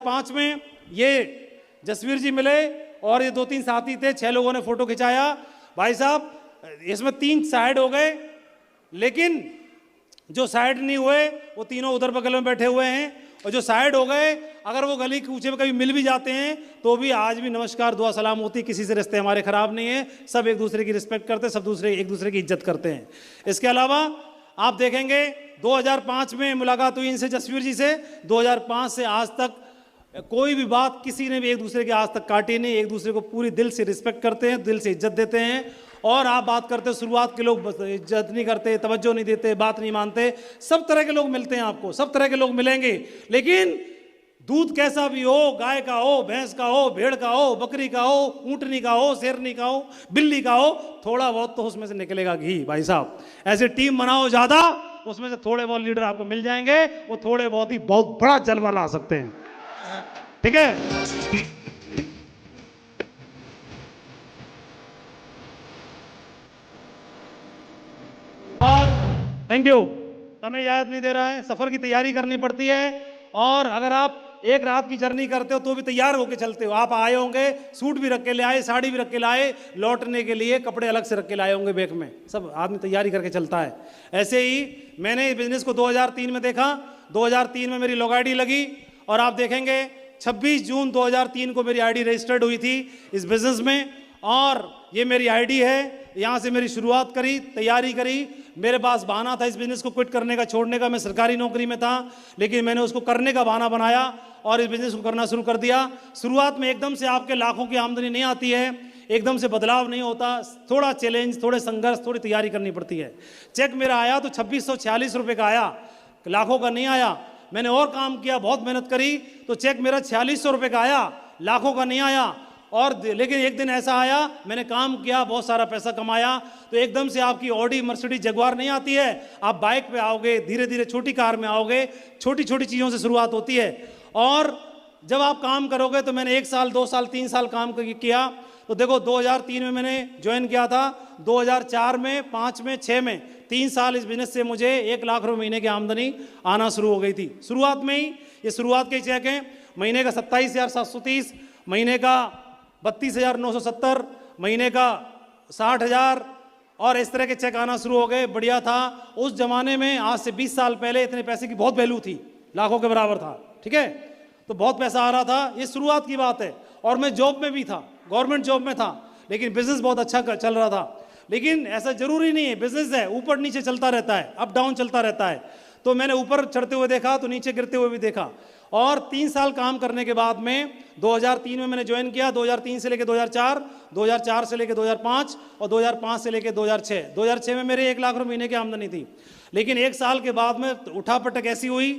5 में ये जसवीर जी मिले और ये 2-3 साथी थे, 6 लोगों ने फोटो खिंचाया। भाई साहब इसमें 3 साइड हो गए, लेकिन जो साइड नहीं हुए वो तीनों उधर बगल में बैठे हुए हैं, और जो साइड हो गए अगर वो गली कूचे में कभी मिल भी जाते हैं तो भी आज भी नमस्कार दुआ सलाम होती, किसी से रिश्ते हमारे खराब नहीं है, सब एक दूसरे की रिस्पेक्ट करते हैं, सब एक दूसरे की इज्जत करते हैं। इसके अलावा आप देखेंगे 2005 में मुलाकात हुई इनसे, जसवीर जी से। 2005 से आज तक कोई भी बात किसी ने भी एक दूसरे के आज तक काटी नहीं, एक दूसरे को पूरी दिल से रिस्पेक्ट करते हैं, दिल से इज्जत देते हैं। और आप बात करते हो शुरुआत के लोग इज्जत नहीं करते, तवज्जो नहीं देते, बात नहीं मानते, सब तरह के लोग मिलते हैं आपको, सब तरह के लोग मिलेंगे, लेकिन दूध कैसा भी हो, गाय का हो, भैंस का हो, भेड़ का हो, बकरी का हो, ऊँटनी का हो, शेरनी का हो, बिल्ली का हो, थोड़ा बहुत तो उसमें से निकलेगा घी। भाई साहब ऐसे टीम बनाओ ज़्यादा, उसमें से थोड़े बहुत लीडर आपको मिल जाएंगे, वो थोड़े बहुत ही बहुत बड़ा जलवा ला सकते हैं। ठीक है, और थैंक यू। समय याद नहीं दे रहा है, सफर की तैयारी करनी पड़ती है, और अगर आप एक रात की जर्नी करते हो तो भी तैयार होकर चलते हो। आप आए होंगे, सूट भी रख के ले आए, साड़ी भी रख के लाए, लौटने के लिए कपड़े अलग से रख के लाए होंगे बैग में, सब आदमी तैयारी करके चलता है। ऐसे ही मैंने बिजनेस को 2003 में देखा, 2003 में मेरी लॉग आईडी लगी, और आप देखेंगे 26 जून 2003 को मेरी आईडी रजिस्टर्ड हुई थी इस बिजनेस में, और ये मेरी आईडी है। यहाँ से मेरी शुरुआत करी, तैयारी करी। मेरे पास बहाना था इस बिजनेस को क्विट करने का, छोड़ने का। मैं सरकारी नौकरी में था, लेकिन मैंने उसको करने का बहाना बनाया और इस बिजनेस को करना शुरू कर दिया। शुरुआत में एकदम से आपके लाखों की आमदनी नहीं आती है, एकदम से बदलाव नहीं होता, थोड़ा चैलेंज, थोड़े संघर्ष, थोड़ी तैयारी करनी पड़ती है। चेक मेरा आया तो 2646 रुपये का आया, लाखों का नहीं आया। मैंने और काम किया, बहुत मेहनत करी, तो चेक मेरा 4600 रुपये का आया, लाखों का नहीं आया। और लेकिन एक दिन ऐसा आया, मैंने काम किया, बहुत सारा पैसा कमाया, तो एकदम से आपकी ऑडी, मर्सिडीज, जगुआर नहीं आती है। आप बाइक पे आओगे, धीरे धीरे छोटी कार में आओगे, छोटी छोटी चीज़ों से शुरुआत होती है। और जब आप काम करोगे तो मैंने 1 साल, 2 साल, 3 साल काम किया, तो देखो 2003 में मैंने ज्वाइन किया था, 2004 में, 5 में, 6 में, 3 साल इस बिजनेस से मुझे 1 लाख रुपये महीने की आमदनी आना शुरू हो गई थी। शुरुआत में ही ये शुरुआत के चेक हैं, महीने का 27,730, महीने का 32,970, महीने का 60,000, और इस तरह के चेक आना शुरू हो गए। बढ़िया था। उस जमाने में, आज से 20 साल पहले, इतने पैसे की बहुत वैल्यू थी, लाखों के बराबर था। ठीक है, तो बहुत पैसा आ रहा था, ये शुरुआत की बात है। और मैं जॉब में भी था, गवर्नमेंट जॉब में था, लेकिन बिजनेस बहुत अच्छा चल रहा था। लेकिन ऐसा जरूरी नहीं है, बिजनेस है, ऊपर नीचे चलता रहता है, अप डाउन चलता रहता है। तो मैंने ऊपर चढ़ते हुए देखा तो नीचे गिरते हुए भी देखा। और 3 साल काम करने के बाद में 2003 में मैंने ज्वाइन किया, 2003 से लेकर 2004, 2004 से लेकर 2005, और 2005 से लेकर 2006। 2006 में मेरे 1 लाख रुपये महीने की आमदनी थी, लेकिन 1 साल के बाद में उठापटक ऐसी हुई,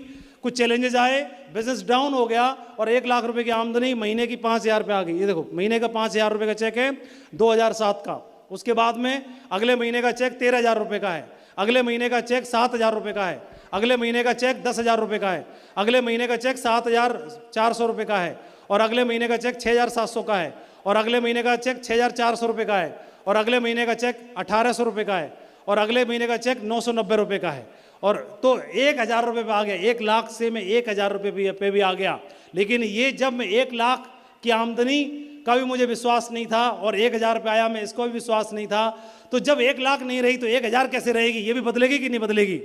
कुछ चैलेंजेस आए, बिजनेस डाउन हो गया, और 1 लाख रुपए की आमदनी महीने की 5,000 पे आ गई। ये देखो, महीने का 5,000 रुपये का चेक है 2007 का। उसके बाद में अगले महीने का चेक 13,000 रुपये का है, अगले महीने का चेक 7,000 रुपये का है, अगले महीने का चेक 10,000 रुपये का है, अगले महीने का चेक 7,400 रुपये का है, और अगले महीने का चेक 6,700 का है, और अगले महीने का चेक 6,400 रुपये का है, और अगले महीने का चेक 1,800 रुपये का है, और अगले महीने का चेक 990 रुपये का है। और तो 1,000 रुपये पे आ गया, 1 लाख से मैं 1,000 रुपये पे भी आ गया। लेकिन ये जब मैं 1 लाख की आमदनी का भी मुझे विश्वास नहीं था, और 1,000 रुपये आया, मैं इसको भी विश्वास नहीं था। तो जब 1 लाख नहीं रही तो 1,000 कैसे रहेगी? ये भी बदलेगी कि नहीं बदलेगी?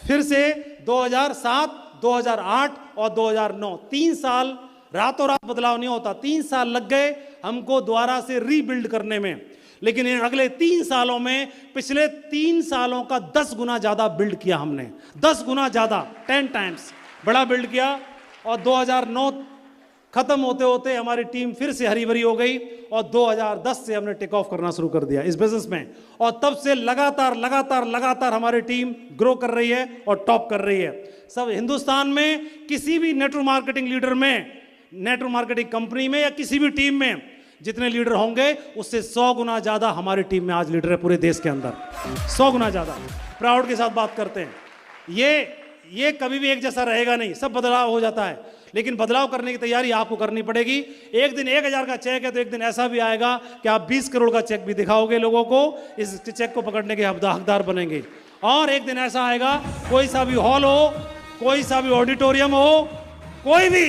फिर से 2007, 2008 और 2009, 3 साल, रातों रात बदलाव नहीं होता। 3 साल लग गए हमको दोबारा से रीबिल्ड करने में, लेकिन इन अगले 3 सालों में पिछले 3 सालों का 10 गुना ज़्यादा बिल्ड किया हमने, 10 गुना ज़्यादा, 10 टाइम्स बड़ा बिल्ड किया। और 2009 खत्म होते होते हमारी टीम फिर से हरी भरी हो गई, और 2010 से हमने टेक ऑफ करना शुरू कर दिया इस बिजनेस में, और तब से लगातार लगातार लगातार हमारी टीम ग्रो कर रही है और टॉप कर रही है। सब हिंदुस्तान में किसी भी नेटवर्क मार्केटिंग लीडर में, नेटवर्क मार्केटिंग कंपनी में, या किसी भी टीम में जितने लीडर होंगे उससे 100 गुना ज़्यादा हमारी टीम में आज लीडर है पूरे देश के अंदर, 100 गुना ज़्यादा। प्राउड के साथ बात करते हैं। ये कभी भी एक जैसा रहेगा नहीं, सब बदलाव हो जाता है, लेकिन बदलाव करने की तैयारी आपको करनी पड़ेगी। एक दिन 1,000 का चेक है तो एक दिन ऐसा भी आएगा कि आप 20 करोड़ का चेक भी दिखाओगे लोगों को, इस चेक को पकड़ने के हकदार बनेंगे। और एक दिन ऐसा आएगा, कोई सा भी हॉल हो, कोई सा भी ऑडिटोरियम हो, कोई भी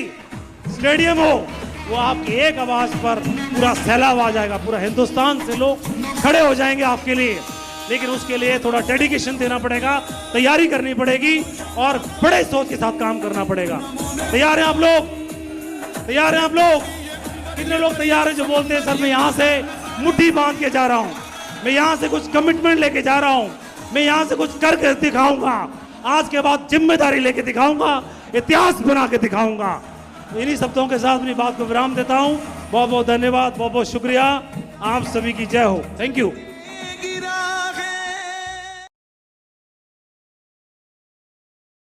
स्टेडियम हो, वो आपकी एक आवाज पर पूरा सैलाब आ जाएगा, पूरा हिंदुस्तान से लोग खड़े हो जाएंगे आपके लिए। लेकिन उसके लिए थोड़ा डेडिकेशन देना पड़ेगा, तैयारी करनी पड़ेगी और बड़े सोच के साथ काम करना पड़ेगा। तैयार हैं आप लोग? तैयार हैं आप लोग? कितने लोग तैयार हैं जो बोलते हैं सर मैं यहाँ से मुट्ठी बांध के जा रहा हूँ, मैं यहाँ से कुछ कमिटमेंट लेके जा रहा हूँ, मैं यहाँ से कुछ करके दिखाऊंगा, आज के बाद जिम्मेदारी लेके दिखाऊंगा, इतिहास बना के दिखाऊंगा। इन्हीं शब्दों के साथ अपनी बात को विराम देता हूँ। बहुत बहुत धन्यवाद, बहुत बहुत शुक्रिया। आप सभी की जय हो। Thank you.